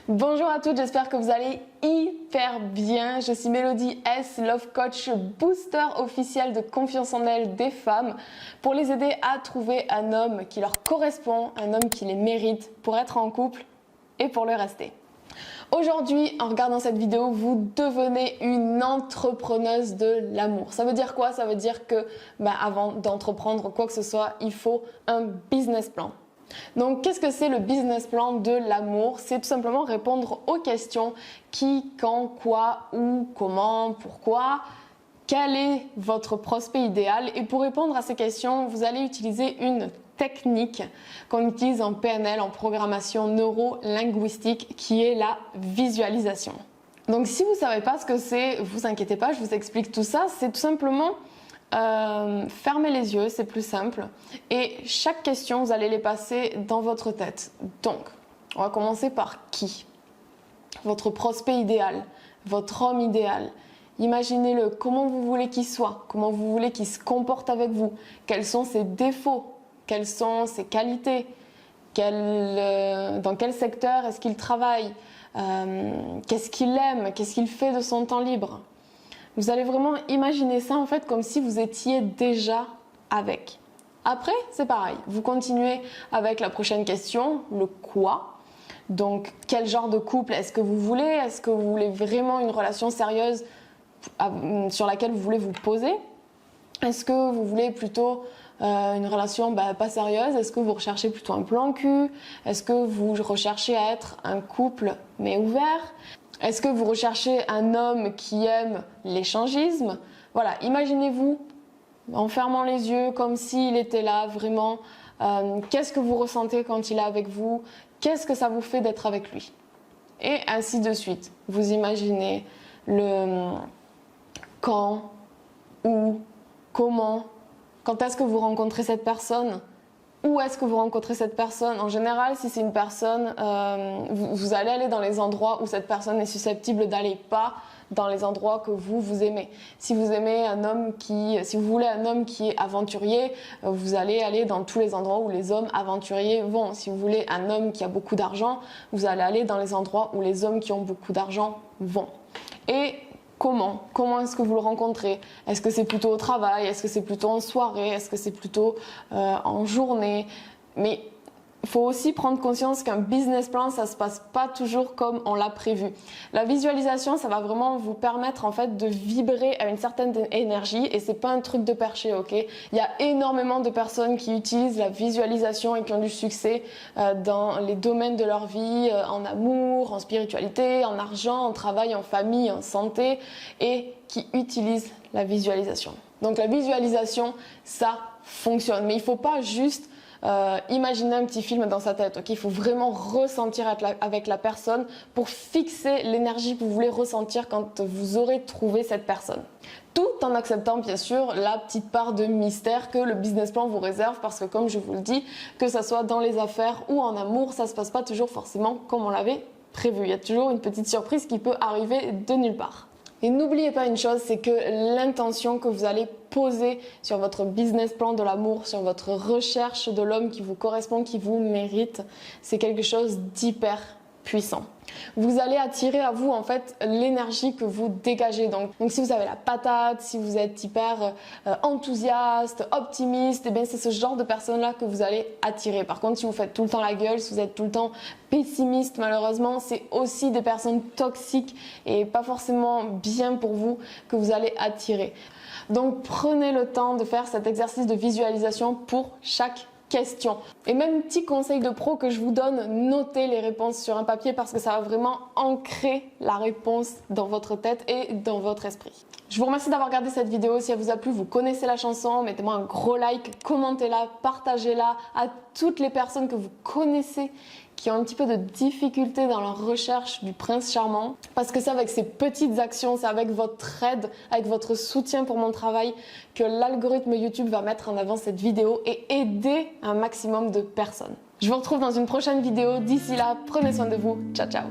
Bonjour à toutes, j'espère que vous allez hyper bien. Je suis Mélodie S, Love Coach, booster officiel de confiance en elles des femmes pour les aider à trouver un homme qui leur correspond, un homme qui les mérite pour être en couple et pour le rester. Aujourd'hui, en regardant cette vidéo, vous devenez une entrepreneuse de l'amour. Ça veut dire quoi? Ça veut dire que avant d'entreprendre quoi que ce soit, il faut un business plan. Donc, qu'est-ce que c'est le business plan de l'amour? C'est tout simplement répondre aux questions qui, quand, quoi, où, comment, pourquoi, quel est votre prospect idéal. Et pour répondre à ces questions, vous allez utiliser une technique qu'on utilise en PNL, en programmation neuro-linguistique, qui est la visualisation. Donc, si vous ne savez pas ce que c'est, vous inquiétez pas, je vous explique tout ça. C'est tout simplement fermez les yeux, c'est plus simple. Et chaque question, vous allez les passer dans votre tête. Donc, on va commencer par qui? Votre prospect idéal, votre homme idéal. Imaginez-le, comment vous voulez qu'il soit, comment vous voulez qu'il se comporte avec vous, quels sont ses défauts, quelles sont ses qualités, dans quel secteur est-ce qu'il travaille, qu'est-ce qu'il aime, qu'est-ce qu'il fait de son temps libre. Vous allez vraiment imaginer ça en fait comme si vous étiez déjà avec. Après, c'est pareil. Vous continuez avec la prochaine question, le quoi. Donc, quel genre de couple est-ce que vous voulez? Est-ce que vous voulez vraiment une relation sérieuse sur laquelle vous voulez vous poser? Est-ce que vous voulez plutôt une relation pas sérieuse? Est-ce que vous recherchez plutôt un plan cul? Est-ce que vous recherchez à être un couple mais ouvert? Est-ce que vous recherchez un homme qui aime l'échangisme? Voilà, imaginez-vous en fermant les yeux comme s'il était là vraiment. Qu'est-ce que vous ressentez quand il est avec vous? Qu'est-ce que ça vous fait d'être avec lui? Et ainsi de suite. Vous imaginez le quand, où, comment, quand est-ce que vous rencontrez cette personne? Où est-ce que vous rencontrez cette personne? En général, si c'est une personne, vous allez aller dans les endroits où cette personne est susceptible d'aller, pas dans les endroits que vous aimez. Si vous aimez un homme si vous voulez un homme qui est aventurier, vous allez aller dans tous les endroits où les hommes aventuriers vont. Si vous voulez un homme qui a beaucoup d'argent, vous allez aller dans les endroits où les hommes qui ont beaucoup d'argent vont. Et comment est-ce que vous le rencontrez? Est-ce que c'est plutôt au travail? Est-ce que c'est plutôt en soirée? Est-ce que c'est plutôt en journée? Mais il faut aussi prendre conscience qu'un business plan, ça se passe pas toujours comme on l'a prévu. La visualisation, ça va vraiment vous permettre en fait de vibrer à une certaine énergie et c'est pas un truc de perché, ok? Il y a énormément de personnes qui utilisent la visualisation et qui ont du succès dans les domaines de leur vie, en amour, en spiritualité, en argent, en travail, en famille, en santé et qui utilisent la visualisation. Donc la visualisation, ça fonctionne, mais il faut pas juste imaginer un petit film dans sa tête. Okay, il faut vraiment ressentir avec la personne pour fixer l'énergie que vous voulez ressentir quand vous aurez trouvé cette personne. Tout en acceptant bien sûr la petite part de mystère que le business plan vous réserve parce que comme je vous le dis, que ça soit dans les affaires ou en amour, ça se passe pas toujours forcément comme on l'avait prévu. Il y a toujours une petite surprise qui peut arriver de nulle part. Et n'oubliez pas une chose, c'est que l'intention que vous allez poser sur votre business plan de l'amour, sur votre recherche de l'homme qui vous correspond, qui vous mérite, c'est quelque chose d'hyper puissant. Vous allez attirer à vous en fait l'énergie que vous dégagez. Donc si vous avez la patate, si vous êtes hyper enthousiaste, optimiste, et bien c'est ce genre de personnes-là que vous allez attirer. Par contre, si vous faites tout le temps la gueule, si vous êtes tout le temps pessimiste, malheureusement, c'est aussi des personnes toxiques et pas forcément bien pour vous que vous allez attirer. Donc prenez le temps de faire cet exercice de visualisation pour chaque question. Et même petit conseil de pro que je vous donne, notez les réponses sur un papier parce que ça va vraiment ancrer la réponse dans votre tête et dans votre esprit. Je vous remercie d'avoir regardé cette vidéo. Si elle vous a plu, vous connaissez la chanson, mettez-moi un gros like, commentez-la, partagez-la à toutes les personnes que vous connaissez qui ont un petit peu de difficulté dans leur recherche du prince charmant. Parce que c'est avec ces petites actions, c'est avec votre aide, avec votre soutien pour mon travail que l'algorithme YouTube va mettre en avant cette vidéo et aider un maximum de personnes. Je vous retrouve dans une prochaine vidéo. D'ici là, prenez soin de vous. Ciao, ciao.